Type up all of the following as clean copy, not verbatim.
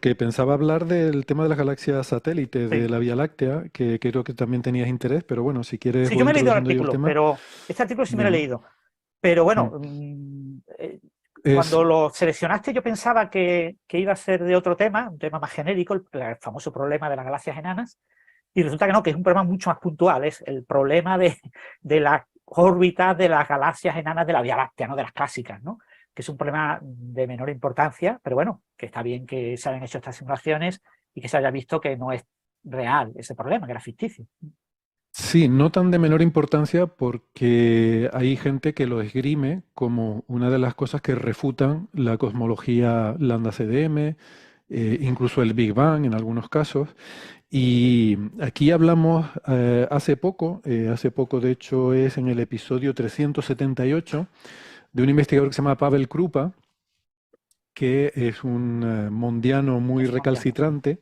que pensaba hablar del tema de las galaxias satélites de Sí. la Vía Láctea, que creo que también tenías interés, pero bueno, si quieres Sí, voy yo me he leído el introduciendo yo el artículo, tema. pero este artículo sí me lo he Venga. leído. Pero Mm. bueno, Es, cuando lo seleccionaste yo pensaba que iba a ser de otro tema, un tema más genérico, el famoso problema de las galaxias enanas, y resulta que no, que es un problema mucho más puntual, es el problema de las órbitas de las galaxias enanas de la Vía Láctea, ¿no? De las clásicas, ¿no? Que es un problema de menor importancia, pero bueno, que está bien que se hayan hecho estas simulaciones y que se haya visto que no es real ese problema, que era ficticio. sí, no tan de menor importancia porque hay gente que lo esgrime como una de las cosas que refutan la cosmología Lambda-CDM, incluso el Big Bang en algunos casos. Y aquí hablamos hace poco de hecho es en el episodio 378, de un investigador que se llama Pavel Krupa, que es un mondiano muy Es mundial. recalcitrante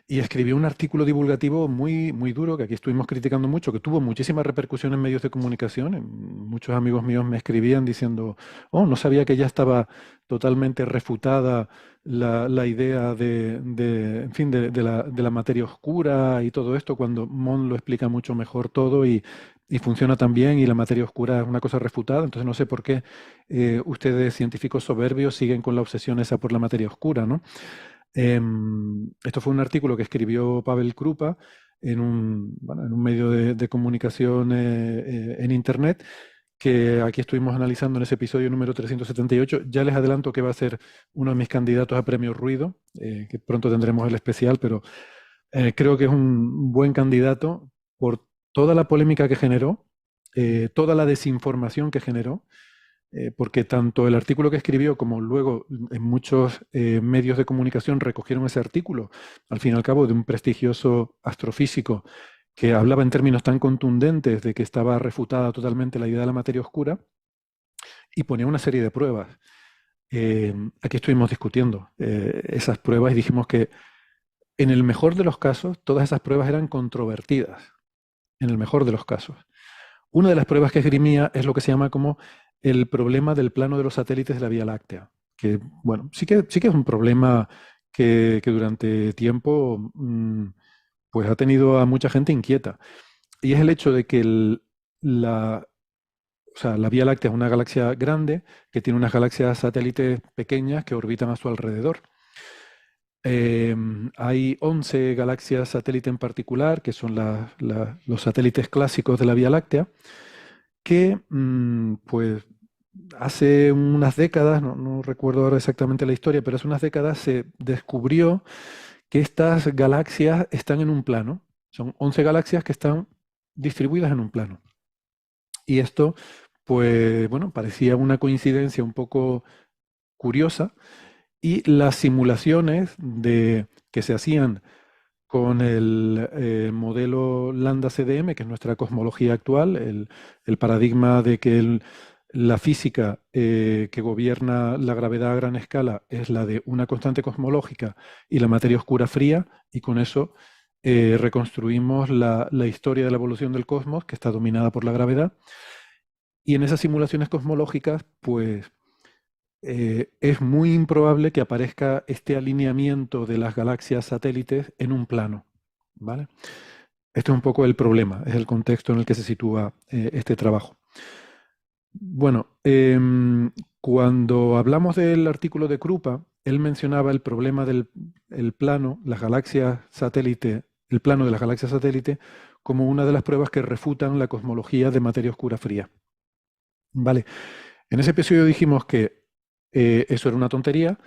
y escribió un artículo divulgativo muy, muy duro que aquí estuvimos criticando mucho, que tuvo muchísima repercusión en medios de comunicación. Muchos amigos míos me escribían diciendo, oh, no sabía que ya estaba totalmente refutada la idea en fin, de la materia oscura y todo esto, cuando Mond lo explica mucho mejor todo y funciona tan bien y la materia oscura es una cosa refutada. Entonces no sé por qué ustedes, científicos soberbios, siguen con la obsesión esa por la materia oscura, ¿no? Esto fue un artículo que escribió Pavel Krupa en un medio de comunicación en Internet, que aquí estuvimos analizando en ese episodio número 378. Ya les adelanto que va a ser uno de mis candidatos a Premio Ruido, que pronto tendremos el especial, pero creo que es un buen candidato por toda la polémica que generó, toda la desinformación que generó, porque tanto el artículo que escribió como luego en muchos medios de comunicación recogieron ese artículo, al fin y al cabo de un prestigioso astrofísico que hablaba en términos tan contundentes de que estaba refutada totalmente la idea de la materia oscura y ponía una serie de pruebas. Aquí estuvimos discutiendo esas pruebas y dijimos que en el mejor de los casos todas esas pruebas eran controvertidas, en el mejor de los casos. Una de las pruebas que esgrimía es lo que se llama como el problema del plano de los satélites de la Vía Láctea, que, bueno, sí que es un problema que durante tiempo pues ha tenido a mucha gente inquieta. Y es el hecho de que o sea, la Vía Láctea es una galaxia grande que tiene unas galaxias satélites pequeñas que orbitan a su alrededor. Hay 11 galaxias satélite en particular, que son los satélites clásicos de la Vía Láctea, que pues hace unas décadas, no recuerdo ahora exactamente la historia, pero hace unas décadas se descubrió que estas galaxias están en un plano. Son 11 galaxias que están distribuidas en un plano. Y esto, pues bueno, parecía una coincidencia un poco curiosa y las simulaciones que se hacían con el modelo Lambda-CDM, que es nuestra cosmología actual, el paradigma de que la física que gobierna la gravedad a gran escala es la de una constante cosmológica y la materia oscura fría, y con eso reconstruimos la historia de la evolución del cosmos, que está dominada por la gravedad. Y en esas simulaciones cosmológicas, pues es muy improbable que aparezca este alineamiento de las galaxias satélites en un plano, ¿vale? Este es un poco el problema, es el contexto en el que se sitúa este trabajo. Bueno, cuando hablamos del artículo de Krupa, él mencionaba el problema del el plano, las galaxias satélite, el plano de las galaxias satélite, como una de las pruebas que refutan la cosmología de materia oscura fría. Vale, en ese episodio dijimos que eso era una tontería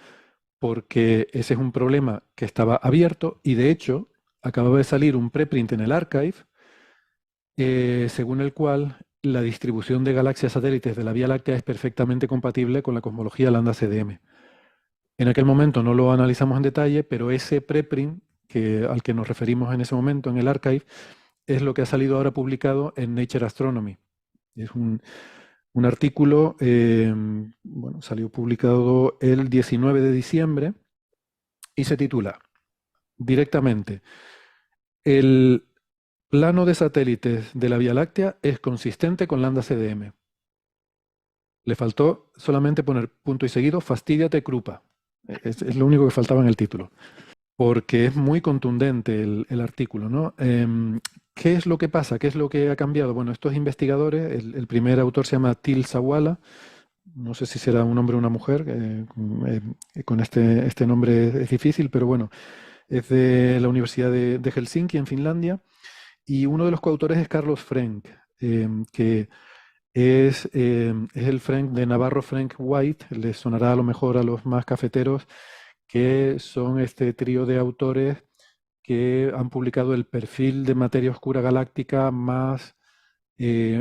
porque ese es un problema que estaba abierto y de hecho acababa de salir un preprint en el archive según el cual la distribución de galaxias satélites de la Vía Láctea es perfectamente compatible con la cosmología Lambda-CDM. En aquel momento no lo analizamos en detalle, pero ese preprint al que nos referimos en ese momento en el archive es lo que ha salido ahora publicado en Nature Astronomy. Es un artículo, bueno, salió publicado el 19 de diciembre y se titula directamente: el plano de satélites de la Vía Láctea es consistente con lambda CDM. Le faltó solamente poner punto y seguido, fastídiate Krupa. Es lo único que faltaba en el título. porque es muy contundente el artículo, ¿no? ¿Qué es lo que pasa? ¿Qué es lo que ha cambiado? Bueno, estos investigadores, el primer autor se llama Til Sawala, no sé si será un hombre o una mujer, con este nombre es difícil, pero bueno, es de la Universidad de Helsinki, en Finlandia, y uno de los coautores es Carlos Frenk, que es el Frank de Navarro Frank White, les sonará a lo mejor a los más cafeteros, que son este trío de autores que han publicado el perfil de materia oscura galáctica más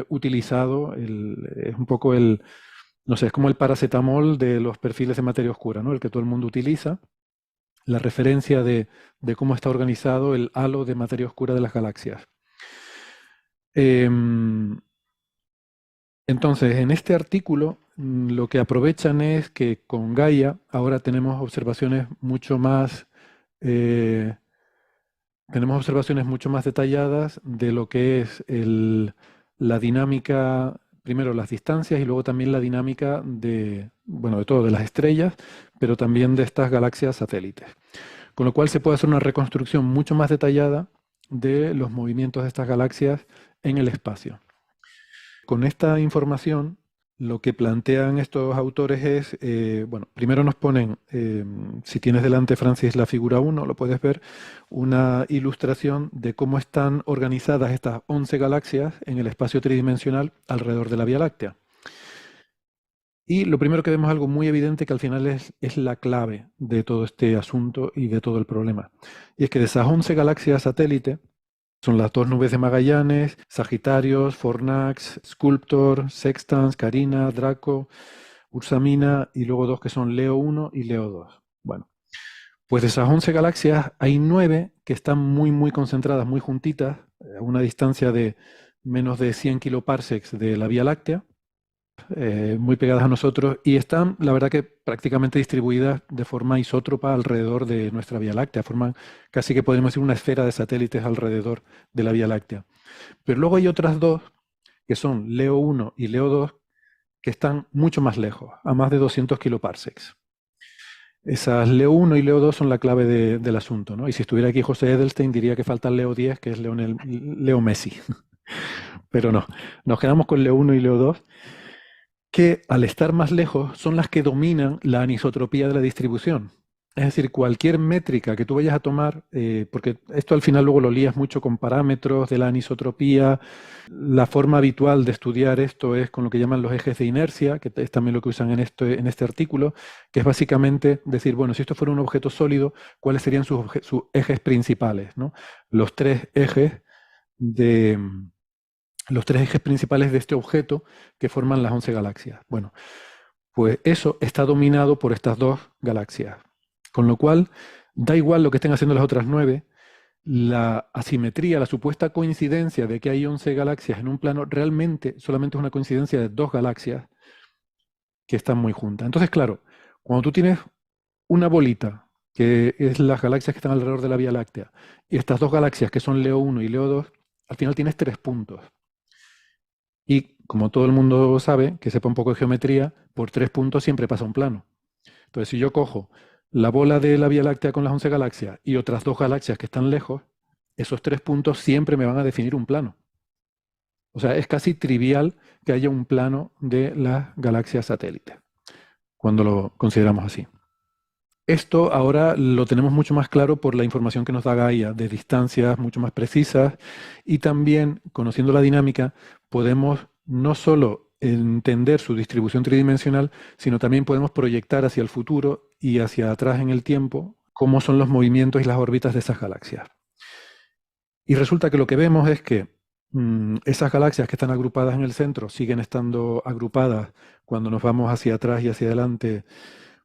utilizado. Es un poco no sé, es como el paracetamol de los perfiles de materia oscura, ¿no? El que todo el mundo utiliza, la referencia de cómo está organizado el halo de materia oscura de las galaxias. Em, Entonces, en este artículo, lo que aprovechan es que con Gaia ahora eh, tenemos observaciones mucho más detalladas de lo que es la dinámica, primero las distancias y luego también la dinámica bueno, de todo, de las estrellas, pero también de estas galaxias satélites. Con lo cual se puede hacer una reconstrucción mucho más detallada de los movimientos de estas galaxias en el espacio. Con esta información, lo que plantean estos autores es, bueno, primero nos ponen, si tienes delante, Francis, la figura 1, lo puedes ver, una ilustración de cómo están organizadas estas 11 galaxias en el espacio tridimensional alrededor de la Vía Láctea. Y lo primero que vemos, algo muy evidente, que al final es la clave de todo este asunto y de todo el problema. Y es que de esas 11 galaxias satélite, son las dos nubes de Magallanes, Sagitarios, Fornax, Sculptor, Sextans, Carina, Draco, Ursa Mina, y luego dos que son Leo 1 y Leo 2. Bueno, pues de esas 11 galaxias hay 9 que están muy, muy concentradas, muy juntitas, a una distancia de menos de 100 kiloparsecs de la Vía Láctea, muy pegadas a nosotros, y están, la verdad, que prácticamente distribuidas de forma isótropa alrededor de nuestra Vía Láctea. Forman casi, que podemos decir, una esfera de satélites alrededor de la Vía Láctea. Pero luego hay otras dos, que son Leo 1 y Leo 2, que están mucho más lejos, a más de 200 kiloparsecs. Esas Leo 1 y Leo 2 son la clave del asunto, ¿no? Y si estuviera aquí José Edelstein, diría que falta el Leo 10, que es Leo Messi. Pero no, nos quedamos con Leo 1 y Leo 2, que al estar más lejos son las que dominan la anisotropía de la distribución. Es decir, cualquier métrica que tú vayas a tomar, porque esto al final luego lo lías mucho con parámetros de la anisotropía. La forma habitual de estudiar esto es con lo que llaman los ejes de inercia, que es también lo que usan en este artículo, que es básicamente decir, bueno, si esto fuera un objeto sólido, ¿cuáles serían sus ejes principales, ¿no? Los tres ejes de los tres ejes principales de este objeto que forman las 11 galaxias. Bueno, pues eso está dominado por estas dos galaxias. Con lo cual, da igual lo que estén haciendo las otras 9, la asimetría, la supuesta coincidencia de que hay 11 galaxias en un plano, realmente solamente es una coincidencia de dos galaxias que están muy juntas. Entonces, claro, cuando tú tienes una bolita, que es las galaxias que están alrededor de la Vía Láctea, y estas dos galaxias que son Leo 1 y Leo 2, al final tienes 3 puntos. Y como todo el mundo sabe, que sepa un poco de geometría, por 3 puntos siempre pasa un plano. Entonces, si yo cojo la bola de la Vía Láctea con las 11 galaxias y otras dos galaxias que están lejos, esos 3 puntos siempre me van a definir un plano. O sea, es casi trivial que haya un plano de las galaxias satélites, cuando lo consideramos así. Esto ahora lo tenemos mucho más claro por la información que nos da Gaia, de distancias mucho más precisas, y también, conociendo la dinámica, podemos no solo entender su distribución tridimensional, sino también podemos proyectar hacia el futuro y hacia atrás en el tiempo cómo son los movimientos y las órbitas de esas galaxias. Y resulta que lo que vemos es que esas galaxias que están agrupadas en el centro siguen estando agrupadas cuando nos vamos hacia atrás y hacia adelante.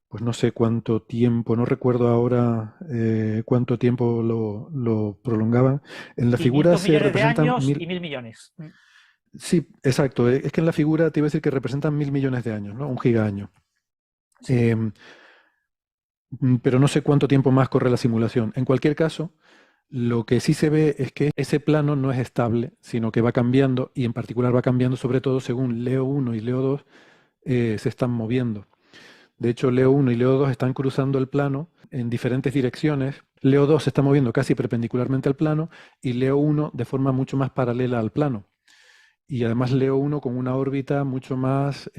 Pues no sé cuánto tiempo, no recuerdo ahora cuánto tiempo lo prolongaban. En la figura 500 se millones de representan años y 1000. 1000 millones. Sí, exacto. Es que en la figura te iba a decir que representan 1000 millones de años, ¿no? Un gigaaño. Sí. Pero no sé cuánto tiempo más corre la simulación. En cualquier caso, lo que sí se ve es que ese plano no es estable, sino que va cambiando, y en particular va cambiando sobre todo según Leo 1 y Leo 2 se están moviendo. De hecho, Leo 1 y Leo 2 están cruzando el plano en diferentes direcciones. Leo 2 se está moviendo casi perpendicularmente al plano y Leo 1 de forma mucho más paralela al plano. Y además Leo 1 con una órbita mucho más...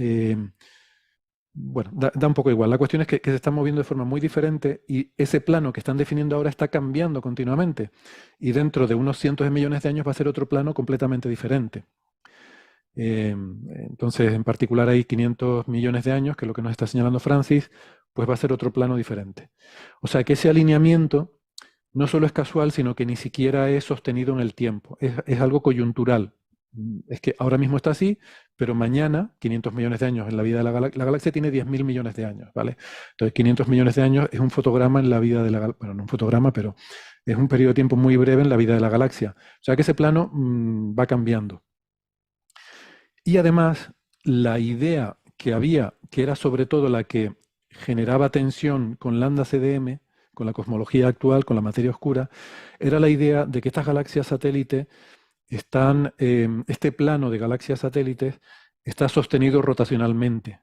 bueno, da un poco igual. La cuestión es que se están moviendo de forma muy diferente y ese plano que están definiendo ahora está cambiando continuamente. Y dentro de unos cientos de millones de años va a ser otro plano completamente diferente. Entonces, en particular hay 500 millones de años, que es lo que nos está señalando Francis, pues va a ser otro plano diferente. O sea que ese alineamiento no solo es casual, sino que ni siquiera es sostenido en el tiempo. Es algo coyuntural. Es que ahora mismo está así, pero mañana, 500 millones de años en la vida de la galaxia tiene 10.000 millones de años, ¿vale? Entonces, 500 millones de años es un fotograma en la vida de la galaxia. Bueno, no un fotograma, pero es un periodo de tiempo muy breve en la vida de la galaxia. O sea que ese plano va cambiando. Y además, la idea que había, que era sobre todo la que generaba tensión con lambda CDM, con la cosmología actual, con la materia oscura, era la idea de que estas galaxias satélites están, este plano de galaxias satélites está sostenido rotacionalmente.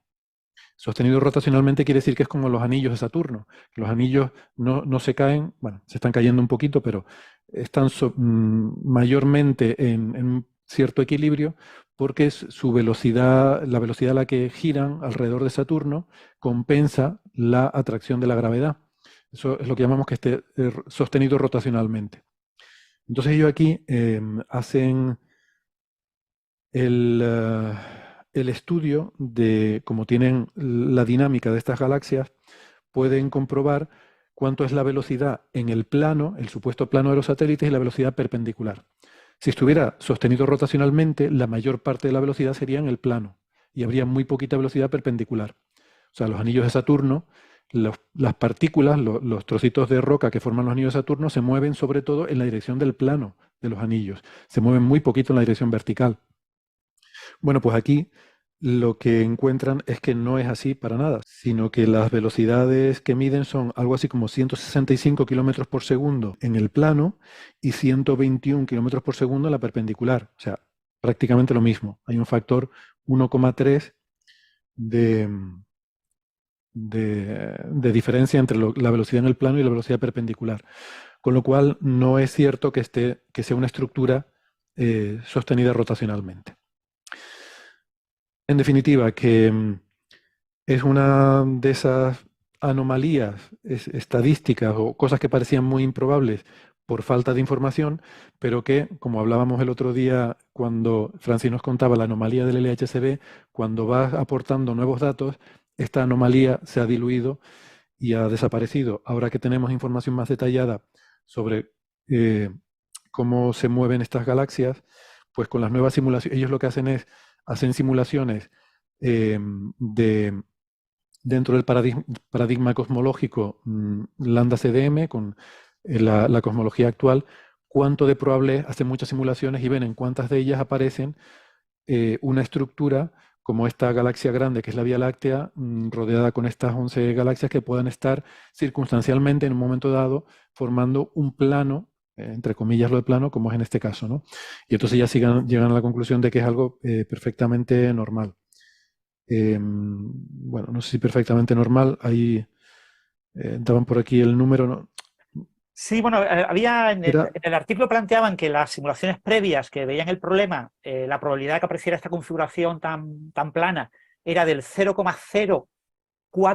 Sostenido rotacionalmente quiere decir que es como los anillos de Saturno. Los anillos no se caen, bueno, se están cayendo un poquito, pero están mayormente en un cierto equilibrio porque es su velocidad, la velocidad a la que giran alrededor de Saturno compensa la atracción de la gravedad. Eso es lo que llamamos que esté sostenido rotacionalmente. Entonces ellos aquí hacen el estudio de cómo tienen la dinámica de estas galaxias, pueden comprobar cuánto es la velocidad en el plano, el supuesto plano de los satélites, y la velocidad perpendicular. Si estuviera sostenido rotacionalmente, la mayor parte de la velocidad sería en el plano y habría muy poquita velocidad perpendicular. O sea, los anillos de Saturno, las partículas, los trocitos de roca que forman los anillos de Saturno se mueven sobre todo en la dirección del plano de los anillos. Se mueven muy poquito en la dirección vertical. Bueno, pues aquí lo que encuentran es que no es así para nada, sino que las velocidades que miden son algo así como 165 kilómetros por segundo en el plano y 121 kilómetros por segundo en la perpendicular. O sea, prácticamente lo mismo. Hay un factor 1,3 de, de diferencia entre la velocidad en el plano y la velocidad perpendicular. Con lo cual, no es cierto que sea una estructura sostenida rotacionalmente. En definitiva, que es una de esas anomalías estadísticas o cosas que parecían muy improbables por falta de información, pero que, como hablábamos el otro día cuando Francis nos contaba la anomalía del LHCb, cuando vas aportando nuevos datos, esta anomalía se ha diluido y ha desaparecido. Ahora que tenemos información más detallada sobre cómo se mueven estas galaxias, pues con las nuevas simulaciones, ellos lo que hacen simulaciones dentro del paradigma cosmológico lambda CDM, con la cosmología actual, cuánto de probable es, hacen muchas simulaciones y ven en cuántas de ellas aparecen una estructura como esta galaxia grande que es la Vía Láctea, rodeada con estas 11 galaxias que puedan estar circunstancialmente en un momento dado formando un plano, entre comillas lo de plano, como es en este caso, ¿no? Y entonces ya llegan a la conclusión de que es algo perfectamente normal. Bueno, no sé si perfectamente normal, ahí daban por aquí el número, ¿no? Sí, bueno, había en Era, el artículo planteaban que las simulaciones previas que veían el problema, la probabilidad de que apareciera esta configuración tan plana era del 0,04%, eso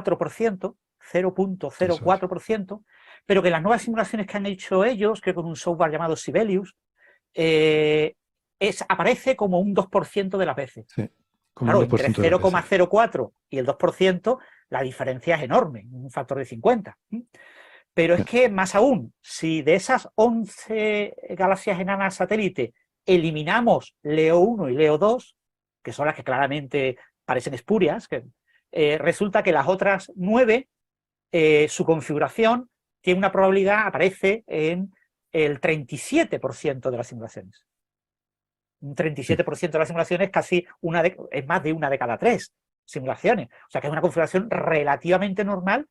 es. 0,04%, pero que las nuevas simulaciones que han hecho ellos, que con un software llamado Sibelius, aparece como un 2% de las veces. Sí, como un Claro, entre 2% de las veces. 0,04 y el 2%, la diferencia es enorme, un factor de 50. Pero es Sí. que, más aún, si de esas 11 galaxias enanas satélite eliminamos Leo 1 y Leo 2, que son las que claramente parecen espurias, resulta que las otras 9, su configuración tiene una probabilidad, aparece en el 37% de las simulaciones. Un Sí. 37% de las simulaciones es más de una de cada 3 simulaciones. O sea que es una configuración relativamente normal,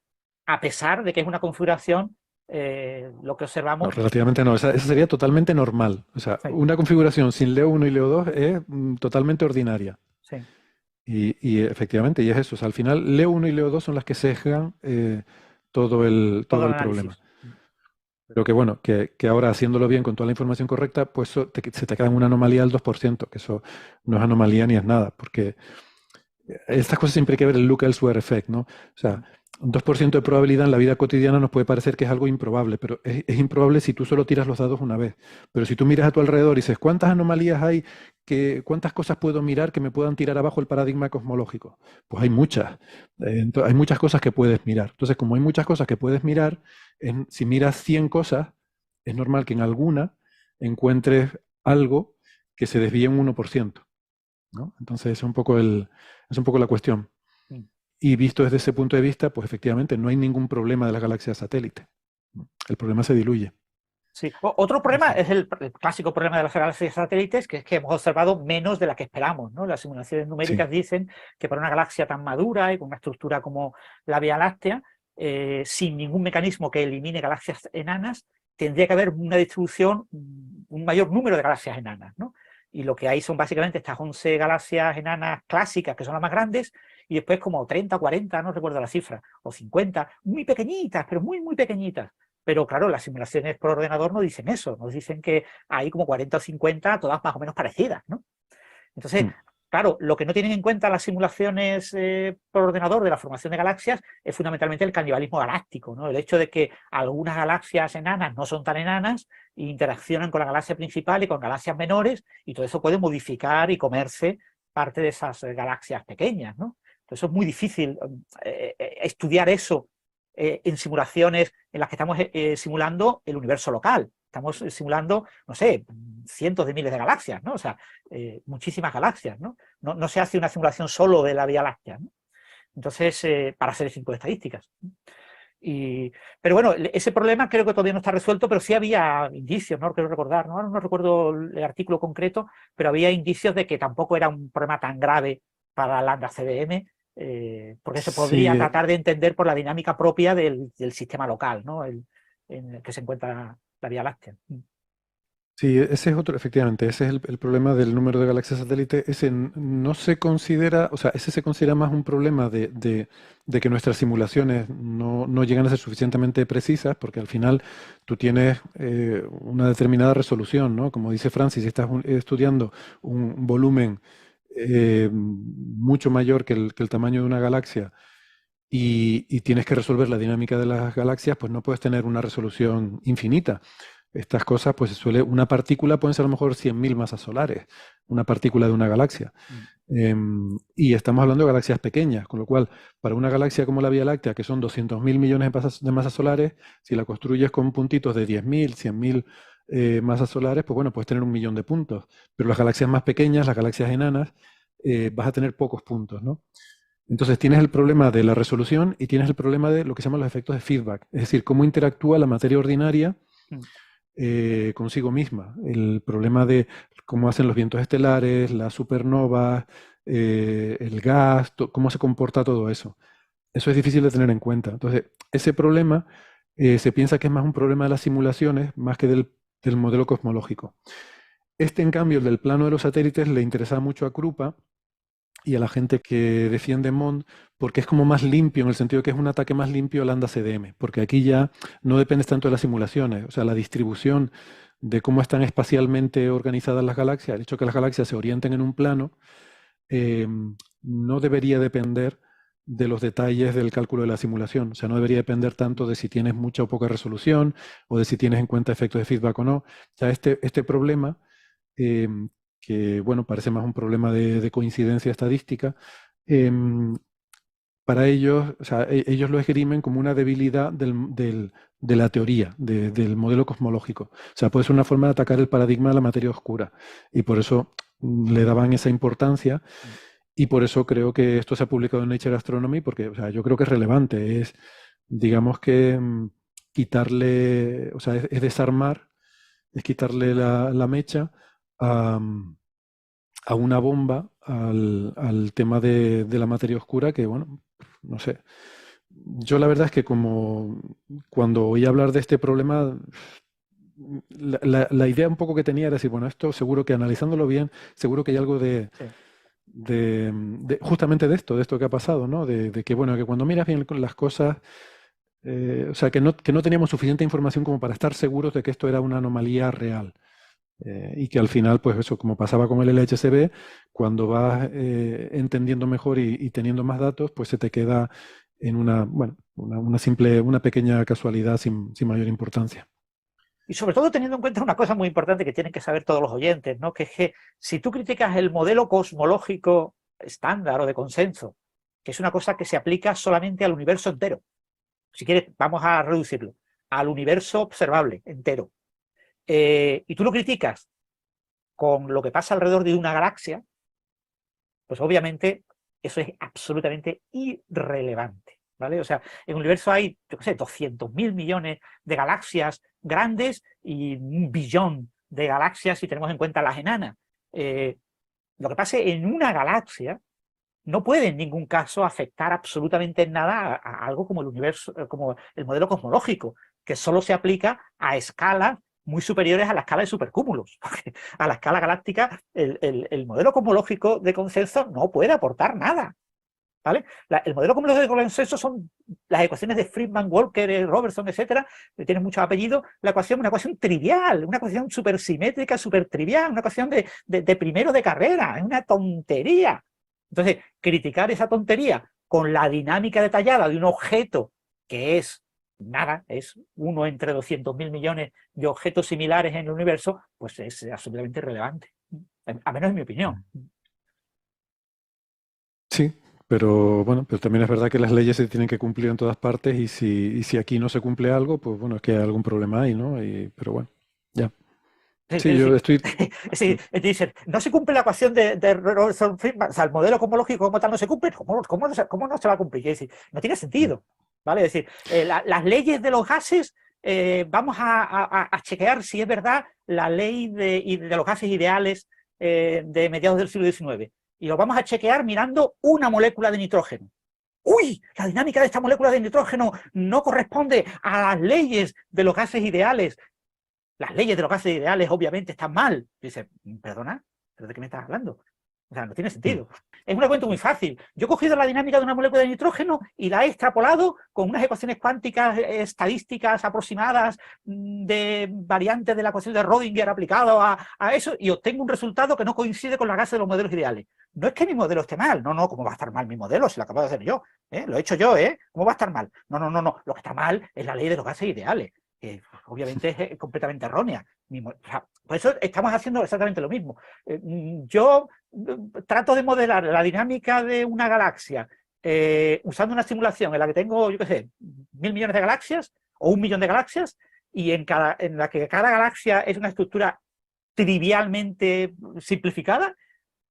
a pesar de que es una configuración, lo que No, observamos. relativamente no, esa sería totalmente normal. O sea, Sí, una configuración sin Leo 1 y Leo 2 es totalmente ordinaria. sí. Y efectivamente, y es eso. O sea, al final, Leo 1 y Leo 2 son las que sesgan todo todo el el problema. análisis. Pero que bueno, que ahora haciéndolo bien con toda la información correcta, pues se te queda en una anomalía del 2%, que eso no es anomalía ni es nada, porque estas cosas siempre hay que ver el look elsewhere effect, ¿no? O sea, un 2% de probabilidad en la vida cotidiana nos puede parecer que es algo improbable, pero es improbable si tú solo tiras los dados una vez. Pero si tú miras a tu alrededor y dices, ¿cuántas anomalías hay? ¿Cuántas cosas puedo mirar que me puedan tirar abajo el paradigma cosmológico? Pues hay muchas. Hay muchas cosas que puedes mirar. Entonces, como hay muchas cosas que puedes mirar, si miras 100 cosas, es normal que en alguna encuentres algo que se desvíe un 1%, ¿no? Entonces, es un poco la cuestión. Mm. Y visto desde ese punto de vista, pues efectivamente no hay ningún problema de las galaxias satélite. El problema se diluye. Sí. Otro problema Así. es el clásico problema de las galaxias satélites, que es que hemos observado menos de la que esperamos, ¿no? Las simulaciones Sí, numéricas dicen que para una galaxia tan madura y con una estructura como la Vía Láctea, sin ningún mecanismo que elimine galaxias enanas, tendría que haber una distribución, un mayor número de galaxias enanas, ¿no? Y lo que hay son básicamente estas 11 galaxias enanas clásicas, que son las más grandes, y después como 30, 40, no recuerdo la cifra, o 50, muy pequeñitas, pero muy, muy pequeñitas. Pero claro, las simulaciones por ordenador no dicen eso, nos dicen que hay como 40 o 50, todas más o menos parecidas, ¿no? Entonces, mm, claro, lo que no tienen en cuenta las simulaciones por ordenador de la formación de galaxias es fundamentalmente el canibalismo galáctico, ¿no? El hecho de que algunas galaxias enanas no son tan enanas e interaccionan con la galaxia principal y con galaxias menores, y todo eso puede modificar y comerse parte de esas galaxias pequeñas, ¿no? Entonces es muy difícil estudiar eso en simulaciones en las que estamos simulando el universo local. Estamos simulando, no sé, cientos de miles de galaxias, ¿no? O sea, muchísimas galaxias, ¿no? No se hace una simulación solo de la Vía Láctea, ¿no? Entonces, para hacer ese tipo de estadísticas. Pero bueno, ese problema creo que todavía no está resuelto, pero sí había indicios, no quiero recordar, ¿no? Ahora no recuerdo el artículo concreto, pero había indicios de que tampoco era un problema tan grave para Lambda CDM, porque se sí, podría tratar de entender por la dinámica propia del sistema local, ¿no? En el que se encuentra la Vía Láctea. sí, ese es otro, efectivamente, ese es el problema del número de galaxias satélite. Ese no se considera, o sea, ese se considera más un problema de que nuestras simulaciones no llegan a ser suficientemente precisas, porque al final tú tienes una determinada resolución, ¿no? Como dice Francis, si estás estudiando un volumen mucho mayor que el tamaño de una galaxia y tienes que resolver la dinámica de las galaxias, pues no puedes tener una resolución infinita. Estas cosas, pues una partícula pueden ser a lo mejor 100.000 masas solares, una partícula de una galaxia. Mm. Y estamos hablando de galaxias pequeñas, con lo cual, para una galaxia como la Vía Láctea, que son 200.000 millones de masas solares, si la construyes con puntitos de 10.000, 100.000 masas solares, pues bueno, puedes tener 1.000.000 de puntos. Pero las galaxias más pequeñas, las galaxias enanas, vas a tener pocos puntos, ¿no? Entonces tienes el problema de la resolución y tienes el problema de lo que se llaman los efectos de feedback, es decir, cómo interactúa la materia ordinaria Mm. consigo misma. El problema de cómo hacen los vientos estelares, las supernovas, el gas, cómo se comporta todo eso. Eso es difícil de tener en cuenta. Entonces, ese problema se piensa que es más un problema de las simulaciones más que del modelo cosmológico. Este, en cambio, el del plano de los satélites, le interesaba mucho a Krupa y a la gente que defiende MOND, porque es como más limpio, en el sentido que es un ataque más limpio al lambda CDM, porque aquí ya no dependes tanto de las simulaciones, o sea, la distribución de cómo están espacialmente organizadas las galaxias, el hecho de que las galaxias se orienten en un plano, eh, no debería depender de los detalles del cálculo de la simulación, o sea, no debería depender tanto de si tienes mucha o poca resolución, o de si tienes en cuenta efectos de feedback o no. O sea, este problema eh, que bueno, parece más un problema de coincidencia estadística, em, para ellos, o sea, ellos lo esgrimen como una debilidad de la teoría, del modelo cosmológico. O sea, puede ser una forma de atacar el paradigma de la materia oscura. Y por eso le daban esa importancia. Mm. Y por eso creo que esto se ha publicado en Nature Astronomy, porque, o sea, yo creo que es relevante. Es, digamos que quitarle, o sea, es desarmar, es quitarle la mecha a, a una bomba al tema de la materia oscura, que bueno, no sé. Yo la verdad es que como cuando oí hablar de este problema, la idea un poco que tenía era decir, bueno, esto seguro que analizándolo bien, seguro que hay algo Sí. justamente de esto que ha pasado, ¿no? De que, bueno, que cuando miras bien las cosas, o sea, que no teníamos suficiente información como para estar seguros de que esto era una anomalía real. Y que al final, pues eso, como pasaba con el LHCb, cuando vas entendiendo mejor y teniendo más datos, pues se te queda en una, bueno, una simple, una pequeña casualidad sin mayor importancia. Y sobre todo teniendo en cuenta una cosa muy importante que tienen que saber todos los oyentes, ¿no? Que es que si tú criticas el modelo cosmológico estándar o de consenso, que es una cosa que se aplica solamente al universo entero, si quieres, vamos a reducirlo, al universo observable entero, y tú lo criticas con lo que pasa alrededor de una galaxia, pues obviamente eso es absolutamente irrelevante, ¿vale? O sea, en el universo hay, yo qué sé, 200.000 millones de galaxias grandes y 1 billón de galaxias si tenemos en cuenta las enanas. Lo que pase en una galaxia no puede en ningún caso afectar absolutamente en nada a algo como el universo, como el modelo cosmológico, que solo se aplica a escalas muy superiores a la escala de supercúmulos. Porque a la escala galáctica el modelo cosmológico de consenso no puede aportar nada. ¿Vale? El modelo cosmológico de consenso son las ecuaciones de Friedman, Walker, Robertson, etcétera, que tienen muchos apellidos. La ecuación, una ecuación trivial, una ecuación súper simétrica, súper trivial, una ecuación de primero de carrera, es una tontería. Entonces, criticar esa tontería con la dinámica detallada de un objeto que es nada, es uno entre 200.000 millones de objetos similares en el universo, pues es absolutamente irrelevante, a menos en mi opinión. Sí, pero bueno, pero también es verdad que las leyes se tienen que cumplir en todas partes y si aquí no se cumple algo, pues bueno, es que algún problema hay, ¿no? Pero bueno, ya. Es Sí, yo decir, estoy... dicen, no se cumple la ecuación de Robertson-Friedman, o sea, el modelo cosmológico como tal no se cumple, ¿cómo no se va a cumplir? Es decir, no tiene sentido, ¿vale? Es decir, las leyes de los gases, vamos a chequear si es verdad la ley de los gases ideales de mediados del siglo XIX, y lo vamos a chequear mirando una molécula de nitrógeno. ¡Uy! La dinámica de esta molécula de nitrógeno no corresponde a las leyes de los gases ideales. Las leyes de los gases ideales obviamente están mal. Y dice, perdona, ¿pero de qué me estás hablando? O sea, no tiene sentido. Es una cuenta muy fácil. Yo he cogido la dinámica de una molécula de nitrógeno y la he extrapolado con unas ecuaciones cuánticas estadísticas aproximadas de variantes de la ecuación de Rödinger aplicado a eso y obtengo un resultado que no coincide con la gases de los modelos ideales. No es que mi modelo esté mal. No, no, ¿cómo va a estar mal mi modelo? Si lo acabo de hacer yo. Lo he hecho yo, ¿eh? ¿Cómo va a estar mal? No, no, no, no. Lo que está mal es la ley de los gases ideales, que obviamente es completamente errónea. O sea, por eso estamos haciendo exactamente lo mismo. Yo trato de modelar la dinámica de una galaxia usando una simulación en la que tengo, yo qué sé, 1.000 millones de galaxias o 1 millón de galaxias y en la que cada galaxia es una estructura trivialmente simplificada,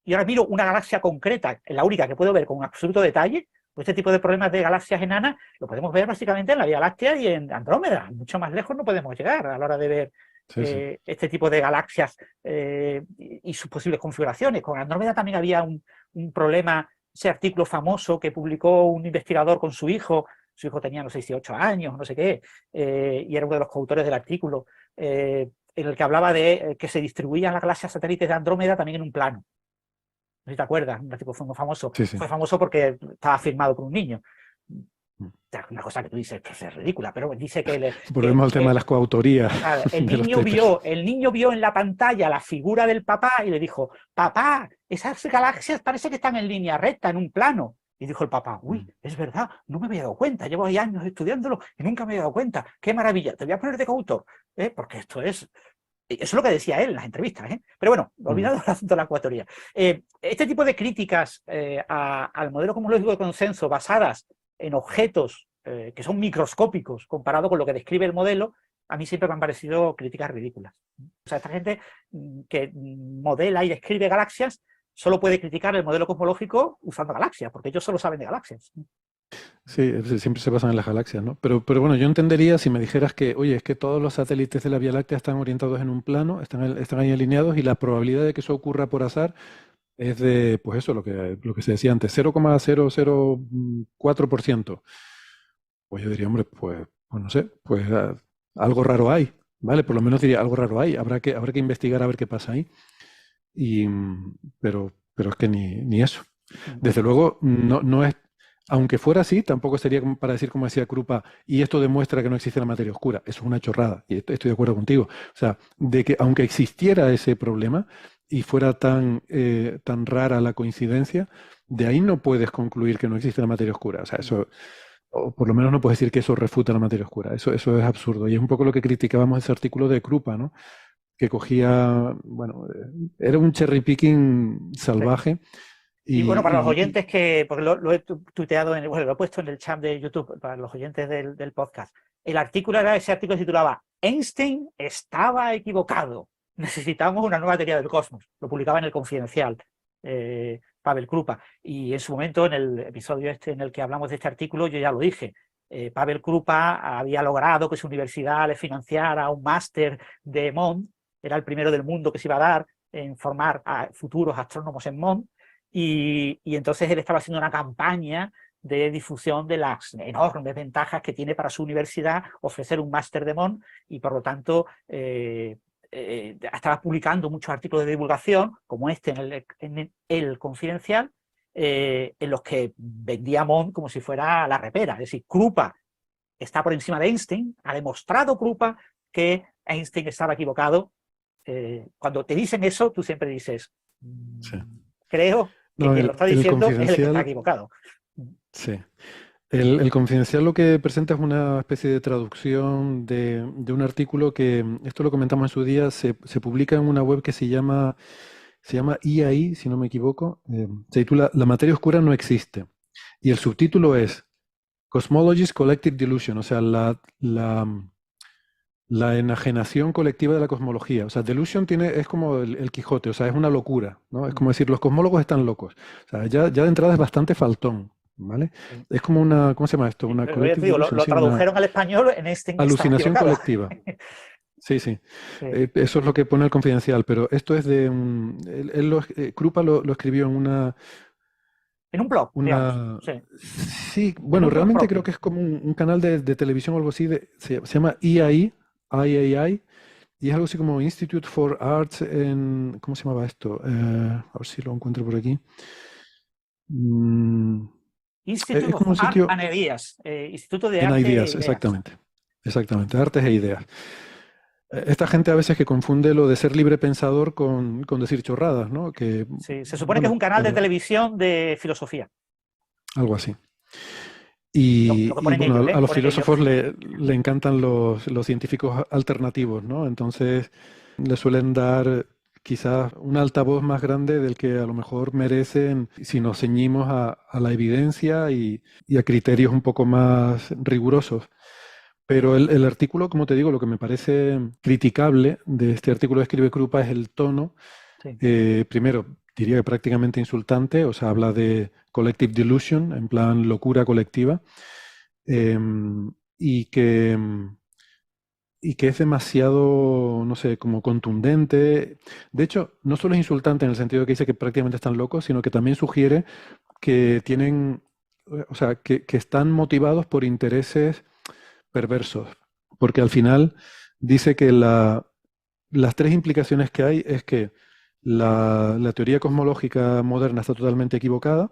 y ahora miro una galaxia concreta, la única que puedo ver con absoluto detalle. Pues este tipo de problemas de galaxias enanas lo podemos ver básicamente en la Vía Láctea y en Andrómeda. Mucho más lejos no podemos llegar a la hora de ver Sí, sí. este tipo de galaxias y sus posibles configuraciones. Con Andrómeda también había un problema, ese artículo famoso que publicó un investigador con su hijo tenía, no sé, 18 años, no sé qué, y era uno de los coautores del artículo, en el que hablaba de que se distribuían las galaxias satélites de Andrómeda también en un plano. No sé si te acuerdas, un artículo fue muy famoso. Sí, sí. Fue famoso porque estaba firmado por un niño. Mm. Una cosa que tú dices que es ridícula, pero dice que, Volvemos al tema de las coautorías el de los papers. niño vio en la pantalla la figura del papá y le dijo, papá, esas galaxias parece que están en línea recta, en un plano. Y dijo el papá, uy, es verdad, no me había dado cuenta, llevo ahí años estudiándolo y nunca me había dado cuenta. Qué maravilla, te voy a poner de coautor, porque esto es... Eso es lo que decía él en las entrevistas, ¿eh? Pero bueno, olvidado el asunto de la ecuatoría. Este tipo de críticas al modelo cosmológico de consenso basadas en objetos que son microscópicos comparado con lo que describe el modelo, a mí siempre me han parecido críticas ridículas. O sea, esta gente que modela y describe galaxias solo puede criticar el modelo cosmológico usando galaxias, porque ellos solo saben de galaxias. Sí, siempre se basan en las galaxias, ¿no? Pero bueno, yo entendería si me dijeras que, oye, es que todos los satélites de la Vía Láctea están orientados en un plano, están ahí alineados y la probabilidad de que eso ocurra por azar es de, pues eso, lo que se decía antes, 0,004%. Pues yo diría, hombre, pues no sé, pues algo raro hay, ¿vale? Por lo menos diría, algo raro hay, habrá que investigar a ver qué pasa ahí. Y, pero pero es que ni eso. Desde luego, no es, aunque fuera así, tampoco sería para decir, como decía Krupa, y esto demuestra que no existe la materia oscura. Eso es una chorrada, y estoy de acuerdo contigo. O sea, de que aunque existiera ese problema y fuera tan rara la coincidencia, de ahí no puedes concluir que no existe la materia oscura. O sea, eso, o por lo menos no puedes decir que eso refuta la materia oscura. Eso es absurdo. Y es un poco lo que criticábamos ese artículo de Krupa, ¿no? Que cogía, bueno, era un cherry picking salvaje. Y bueno, para los Y, y- oyentes porque lo he tuiteado, bueno, lo he puesto en el chat de YouTube, para los oyentes del podcast. Ese artículo se titulaba Einstein estaba equivocado. Necesitamos una nueva teoría del cosmos. Lo publicaba en el Confidencial, Pavel Krupa. Y en su momento, en el episodio en el que hablamos de este artículo, yo ya lo dije. Pavel Krupa había logrado que su universidad le financiara un máster de Mond. Era el primero del mundo que se iba a dar en formar a futuros astrónomos en Mond. Y entonces él estaba haciendo una campaña de difusión de las enormes ventajas que tiene para su universidad ofrecer un máster de Mond, y por lo tanto estaba publicando muchos artículos de divulgación, como este en el Confidencial, en los que vendía Mond como si fuera la repera. Es decir, Krupa está por encima de Einstein, ha demostrado Krupa que Einstein estaba equivocado. Cuando te dicen eso, tú siempre dices, sí. creo que No, quien lo está el diciendo es el que está confidencial, equivocado. sí. El confidencial lo que presenta es una especie de traducción de un artículo que, esto lo comentamos en su día, se publica en una web que se llama EAI, si no me equivoco. Se titula La materia oscura no existe. Y el subtítulo es Cosmology's Collective Delusion, o sea, la enajenación colectiva de la cosmología. O sea, delusion es como el Quijote, o sea, es una locura, ¿no? Es como decir, los cosmólogos están locos. O sea, ya de entrada es bastante faltón, ¿vale? Sí. Es como una, ¿cómo se llama esto? Una Pero ya te collective digo, delusion, lo sí, una tradujeron al español, en Einstein estaba alucinación equivocado. colectiva. Sí, sí. Sí. Eso es lo que pone el confidencial, pero esto es de Krupa lo escribió en En un blog, digamos. una... Sí. Sí, En bueno, un blog realmente creo propio. que es como un canal de televisión o algo así, se llama EII, IAI, y es algo así como Institute for Arts en... ¿Cómo se llamaba esto? A ver si lo encuentro por aquí. Mm, Institute es of como un Art sitio and Ideas. Instituto de en Arte e ideas, Ideas. exactamente. Exactamente, artes e ideas. Esta gente a veces que confunde lo de ser libre pensador con decir chorradas, ¿no? Que, Sí. Se supone que es bueno, un canal de televisión de filosofía. algo así. Lo que Y ponen bueno, ellos, ¿eh? a los Ponen filósofos ellos. le encantan los científicos alternativos, ¿no? Entonces le suelen dar quizás un altavoz más grande del que a lo mejor merecen si nos ceñimos a la evidencia y a criterios un poco más rigurosos. Pero el artículo, como te digo, lo que me parece criticable de este artículo de Escribe Krupa es el tono. Sí. Primero, diría que prácticamente insultante, o sea, habla de collective delusion, en plan locura colectiva, y que es demasiado, no sé, como contundente. De hecho, no solo es insultante en el sentido de que dice que prácticamente están locos, sino que también sugiere que tienen, o sea, que están motivados por intereses perversos, porque al final dice que las tres implicaciones que hay es que la teoría cosmológica moderna está totalmente equivocada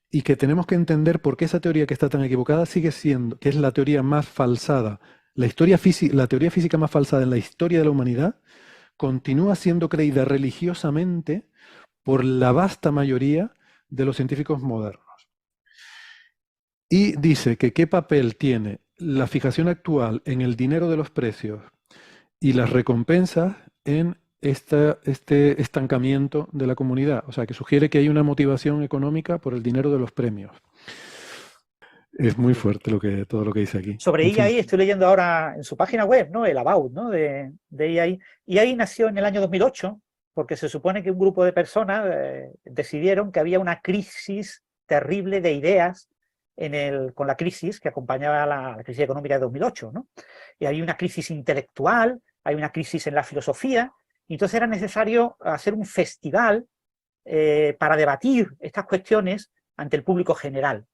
y que tenemos que entender por qué esa teoría que está tan equivocada sigue siendo, que es la teoría más falsada, la teoría física más falsada en la historia de la humanidad, continúa siendo creída religiosamente por la vasta mayoría de los científicos modernos. Y dice que qué papel tiene la fijación actual en el dinero de los precios y las recompensas en este estancamiento de la comunidad. O sea, que sugiere que hay una motivación económica por el dinero de los premios. Es muy Sí. fuerte todo lo que dice aquí. Sobre En fin. EIA estoy leyendo ahora en su página web, ¿no? El About, ¿no? De EIA. EIA nació en el año 2008 porque se supone que un grupo de personas decidieron que había una crisis terrible de ideas con la crisis que acompañaba la crisis económica de 2008, ¿no? Y había una crisis intelectual, hay una crisis en la filosofía, y entonces era necesario hacer un festival para debatir estas cuestiones ante el público general.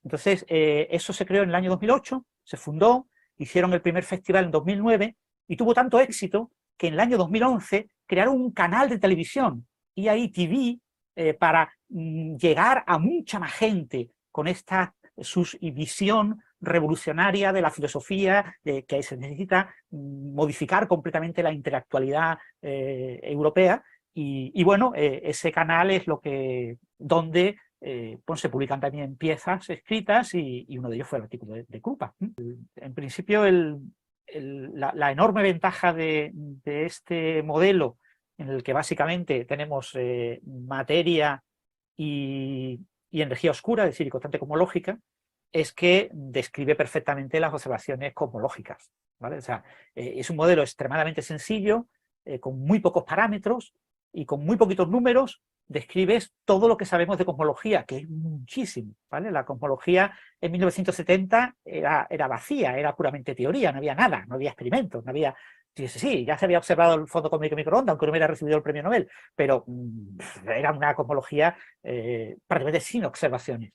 Entonces, eso se creó en el año 2008, se fundó, hicieron el primer festival en 2009 y tuvo tanto éxito que en el año 2011 crearon un canal de televisión EITV para llegar a mucha más gente con esta visión revolucionaria de la filosofía, que se necesita modificar completamente la intelectualidad europea. Y bueno, ese canal es donde pues se publican también piezas escritas y uno de ellos fue el artículo de Krupa. En principio, la enorme ventaja de este modelo, en el que básicamente tenemos materia y energía oscura, es decir, constante cosmológica, es que describe perfectamente las observaciones cosmológicas, ¿vale? O sea, es un modelo extremadamente sencillo, con muy pocos parámetros y con muy poquitos números describes todo lo que sabemos de cosmología, que es muchísimo, ¿vale? La cosmología en 1970 era vacía, era puramente teoría, no había nada, no había experimentos, no había... Sí, ya se había observado el fondo cósmico microondas, aunque no hubiera recibido el premio Nobel, pero era una cosmología prácticamente sin observaciones.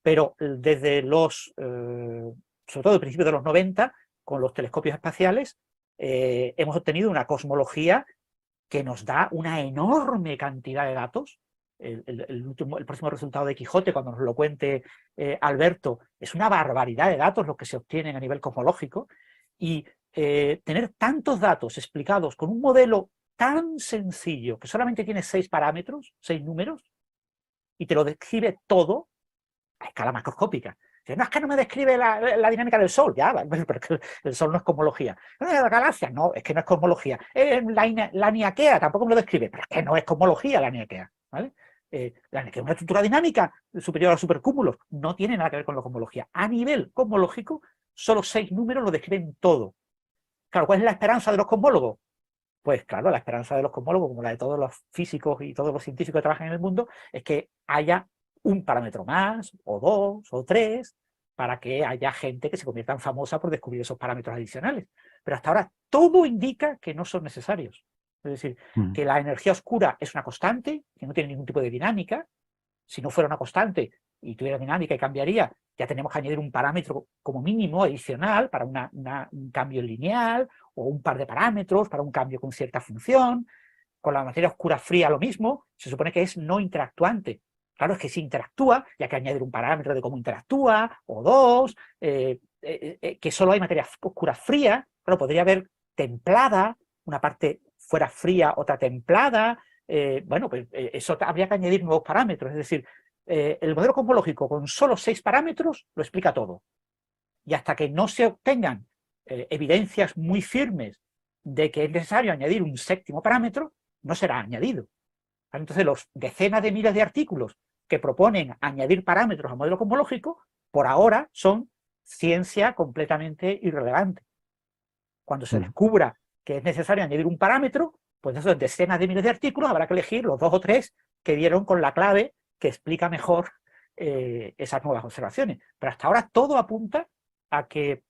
Pero desde sobre todo el principio de los 90, con los telescopios espaciales, hemos obtenido una cosmología que nos da una enorme cantidad de datos. El próximo resultado de Quijote, cuando nos lo cuente Alberto, es una barbaridad de datos los que se obtienen a nivel cosmológico, y tener tantos datos explicados con un modelo tan sencillo, que solamente tiene 6 parámetros, 6 números, y te lo describe todo a escala macroscópica. No, es que no me describe la dinámica del Sol, ya, pero es que el Sol no es cosmología. La galaxia, no, es que no es cosmología. La Niaquea tampoco me lo describe, pero es que no es cosmología la Niaquea, ¿vale? La Niaquea es una estructura dinámica superior a los supercúmulos, no tiene nada que ver con la cosmología. A nivel cosmológico, solo 6 números lo describen todo. Claro, ¿cuál es la esperanza de los cosmólogos? Pues claro, la esperanza de los cosmólogos, como la de todos los físicos y todos los científicos que trabajan en el mundo, es que haya un parámetro más, o 2, o 3, para que haya gente que se convierta en famosa por descubrir esos parámetros adicionales. Pero hasta ahora todo indica que no son necesarios. Es decir, que la energía oscura es una constante, que no tiene ningún tipo de dinámica. Si no fuera una constante y tuviera dinámica y cambiaría, ya tenemos que añadir un parámetro como mínimo adicional para un cambio lineal, o un par de parámetros para un cambio con cierta función. Con la materia oscura fría lo mismo, se supone que es no interactuante. Claro, es que si interactúa, ya que añadir un parámetro de cómo interactúa, o 2, que solo hay materia oscura fría, pero podría haber templada, una parte fuera fría, otra templada. Bueno, pues eso habría que añadir nuevos parámetros. Es decir, el modelo cosmológico con solo 6 parámetros lo explica todo. Y hasta que no se obtengan evidencias muy firmes de que es necesario añadir un 7º parámetro, no será añadido. Entonces, los decenas de miles de artículos que proponen añadir parámetros al modelo cosmológico, por ahora son ciencia completamente irrelevante. Cuando se descubra que es necesario añadir un parámetro, pues de esos decenas de miles de artículos habrá que elegir los 2 o 3 que dieron con la clave que explica mejor esas nuevas observaciones. Pero hasta ahora todo apunta a que,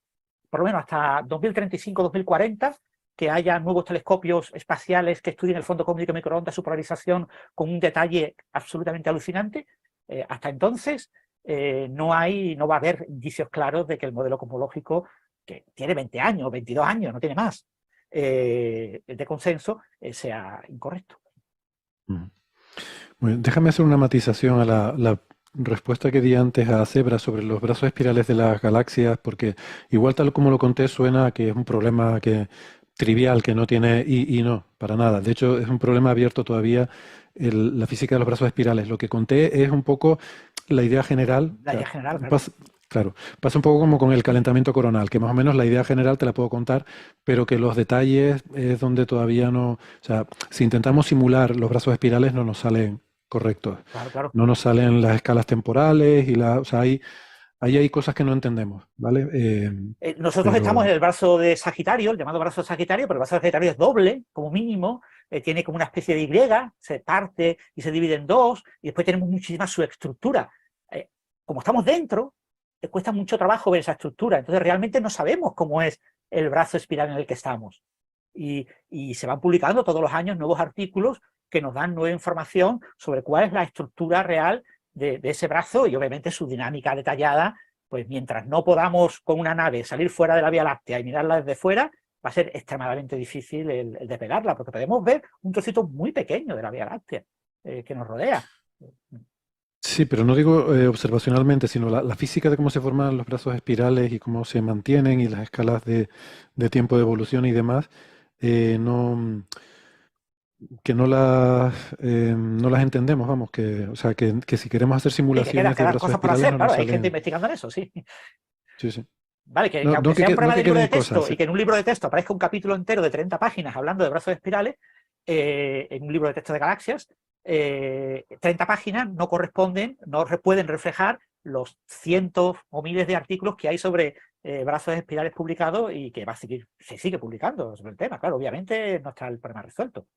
por lo menos hasta 2035-2040, que haya nuevos telescopios espaciales que estudien el fondo cósmico microondas, su polarización, con un detalle absolutamente alucinante. Hasta entonces no va a haber indicios claros de que el modelo cosmológico, que tiene 20 años, 22 años, no tiene más, de consenso, sea incorrecto. Bueno, déjame hacer una matización a la respuesta que di antes a Zebra sobre los brazos espirales de las galaxias, porque igual tal como lo conté suena a que es un problema trivial, que no tiene, y no, para nada. De hecho, es un problema abierto todavía la física de los brazos espirales. Lo que conté es un poco la idea general. La idea general, claro. Claro, pasa un poco como con el calentamiento coronal, que más o menos la idea general te la puedo contar, pero que los detalles es donde todavía no... O sea, si intentamos simular los brazos espirales no nos salen correctos. Claro. No nos salen las escalas temporales o sea, ahí hay cosas que no entendemos, ¿vale? Nosotros estamos en el brazo de Sagitario, el llamado brazo de Sagitario, pero el brazo de Sagitario es doble, como mínimo, tiene como una especie de Y, se parte y se divide en 2, y después tenemos muchísima subestructura. Como estamos dentro, cuesta mucho trabajo ver esa estructura, entonces realmente no sabemos cómo es el brazo espiral en el que estamos. Y se van publicando todos los años nuevos artículos que nos dan nueva información sobre cuál es la estructura real de ese brazo, y obviamente su dinámica detallada. Pues mientras no podamos con una nave salir fuera de la Vía Láctea y mirarla desde fuera, va a ser extremadamente difícil el despegarla, porque podemos ver un trocito muy pequeño de la Vía Láctea. que nos rodea. Sí, pero no digo observacionalmente, sino la física de cómo se forman los brazos espirales y cómo se mantienen y las escalas de tiempo de evolución y demás, no, que no las entendemos, vamos, o sea, que si queremos hacer Sí, que simulaciones de quedan brazos cosas por espirales hacer, no claro, nos hay gente salen. investigando en eso, sí. Sí, sí. Vale, que No, aunque sea un no programa de que libro de queden texto cosas. y que en un libro de texto aparezca un capítulo entero de 30 páginas hablando de brazos espirales, en un libro de texto de galaxias, 30 páginas no corresponden, no pueden reflejar los cientos o miles de artículos que hay sobre brazos espirales publicados y que se sigue publicando sobre el tema. Claro, obviamente no está el problema resuelto.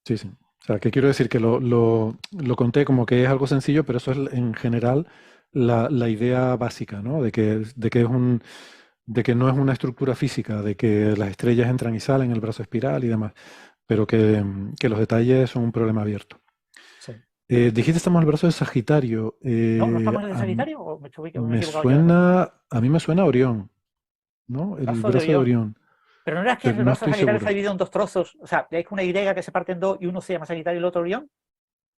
Sí, sí. O sea, que quiero decir que lo conté como que es algo sencillo, pero eso es en general la idea básica, ¿no? De que no es una estructura física, de que las estrellas entran y salen, el brazo espiral y demás, pero que los detalles son un problema abierto. Sí. Dijiste estamos en el brazo de Sagitario. ¿No? ¿No estamos en el Sagitario? ¿O me he Me equivocado yo de cosa? suena, a mí me suena a Orión, ¿no? El Brazo de brazo de Orión. Orión, Pero no era que pero el no brazo de estoy Sagitario está seguro. dividido en dos trozos. O sea, es una Y que se parte en dos y uno se llama Sagitario y el otro Orión.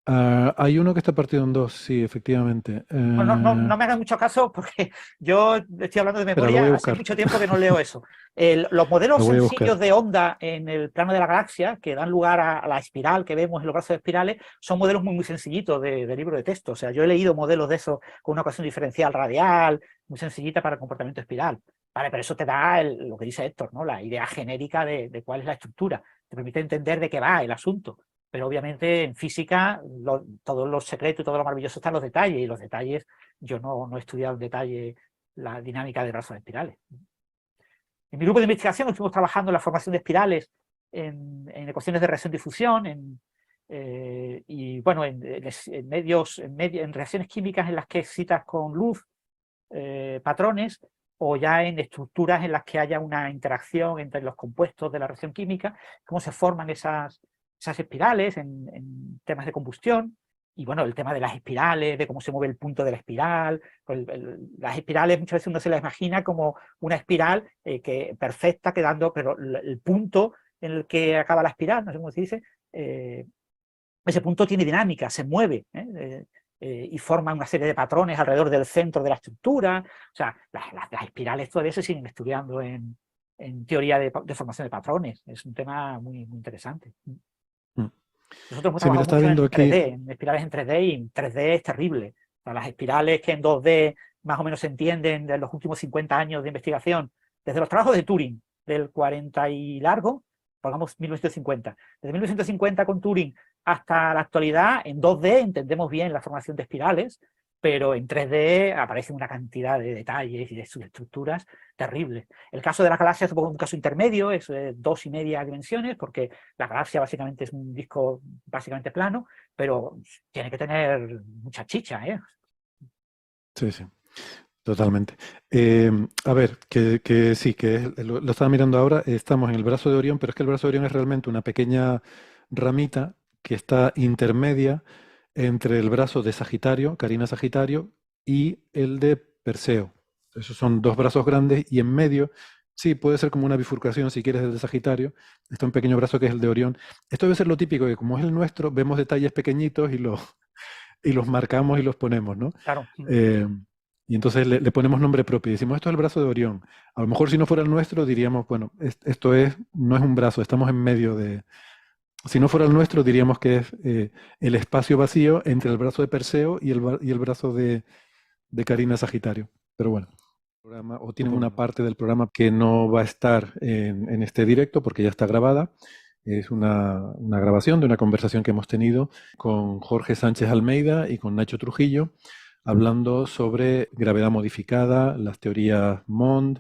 Ah, hay uno que está partido en dos, sí, efectivamente. Bueno, no me hagan mucho caso porque yo estoy hablando de Espera, lo voy a memoria, hace buscar. mucho tiempo que no leo eso. Los modelos Lo voy a sencillos buscar. de onda en el plano de la galaxia, que dan lugar a la espiral que vemos en los brazos espirales, son modelos muy sencillitos de libro de texto. O sea, yo he leído modelos de esos con una ecuación diferencial radial, muy sencillita para el comportamiento espiral. Vale, pero eso te da lo que dice Héctor, ¿no? La idea genérica de cuál es la estructura. Te permite entender de qué va el asunto. Pero obviamente en física todos los secretos y todo lo maravilloso están los detalles, y los detalles yo no he estudiado en detalle la dinámica de brazos espirales. En mi grupo de investigación estuvimos trabajando en la formación de espirales en ecuaciones de reacción-difusión, y bueno, en reacciones químicas en las que excitas con luz patrones, o ya en estructuras en las que haya una interacción entre los compuestos de la reacción química, cómo se forman esas espirales en temas de combustión. Y bueno, el tema de las espirales, de cómo se mueve el punto de la espiral. Las espirales muchas veces uno se las imagina como una espiral perfecta, quedando, pero el punto en el que acaba la espiral, no sé cómo se dice, ese punto tiene dinámica, se mueve, y forma una serie de patrones alrededor del centro de la estructura. O sea, las espirales todavía se siguen estudiando en teoría de formación de patrones. Es un tema muy interesante. Mm. Nosotros hemos Sí, mira, trabajado estaba mucho viendo en aquí. 3D, en espirales en 3D, y en 3D es terrible. O sea, las espirales que en 2D más o menos se entienden de los últimos 50 años de investigación, desde los trabajos de Turing, del 40 y largo, pongamos 1950. Desde 1950 con Turing hasta la actualidad, en 2D entendemos bien la formación de espirales, pero en 3D aparece una cantidad de detalles y de subestructuras terribles. El caso de la galaxia es un caso intermedio, es 2,5 dimensiones, porque la galaxia básicamente es un disco básicamente plano, pero tiene que tener mucha chicha, ¿eh? Sí, sí, totalmente. A ver, que sí, lo estaba mirando ahora. Estamos en el brazo de Orión, pero es que el brazo de Orión es realmente una pequeña ramita que está intermedia entre el brazo de Sagitario, Carina Sagitario, y el de Perseo. Esos son dos brazos grandes y en medio, sí, puede ser como una bifurcación si quieres del de Sagitario. Está un pequeño brazo que es el de Orión. Esto debe ser lo típico, que como es el nuestro, vemos detalles pequeñitos y los marcamos y los ponemos, ¿no? Claro. Eh, y entonces le ponemos nombre propio y decimos, esto es el brazo de Orión. A lo mejor si no fuera el nuestro diríamos, bueno, no es un brazo, estamos en medio de... Si no fuera el nuestro diríamos que es el espacio vacío entre el brazo de Perseo y el brazo de Carina Sagitario. Pero bueno, o tienen una parte del programa que no va a estar en este directo porque ya está grabada. Es una grabación de una conversación que hemos tenido con Jorge Sánchez Almeida y con Nacho Trujillo, hablando sobre gravedad modificada, las teorías MOND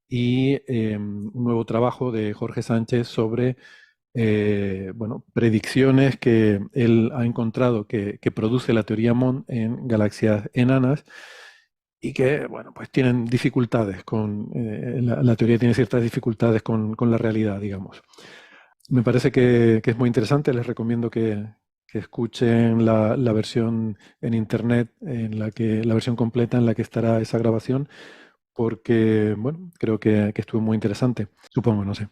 y un nuevo trabajo de Jorge Sánchez sobre bueno, predicciones que él ha encontrado que produce la teoría MOND en galaxias enanas y que, bueno, pues tienen dificultades la teoría tiene ciertas dificultades con la realidad, digamos. Me parece que es muy interesante, les recomiendo que escuchen la versión en internet, la versión completa en la que estará esa grabación, porque, bueno, creo que estuvo muy interesante, supongo, no sé.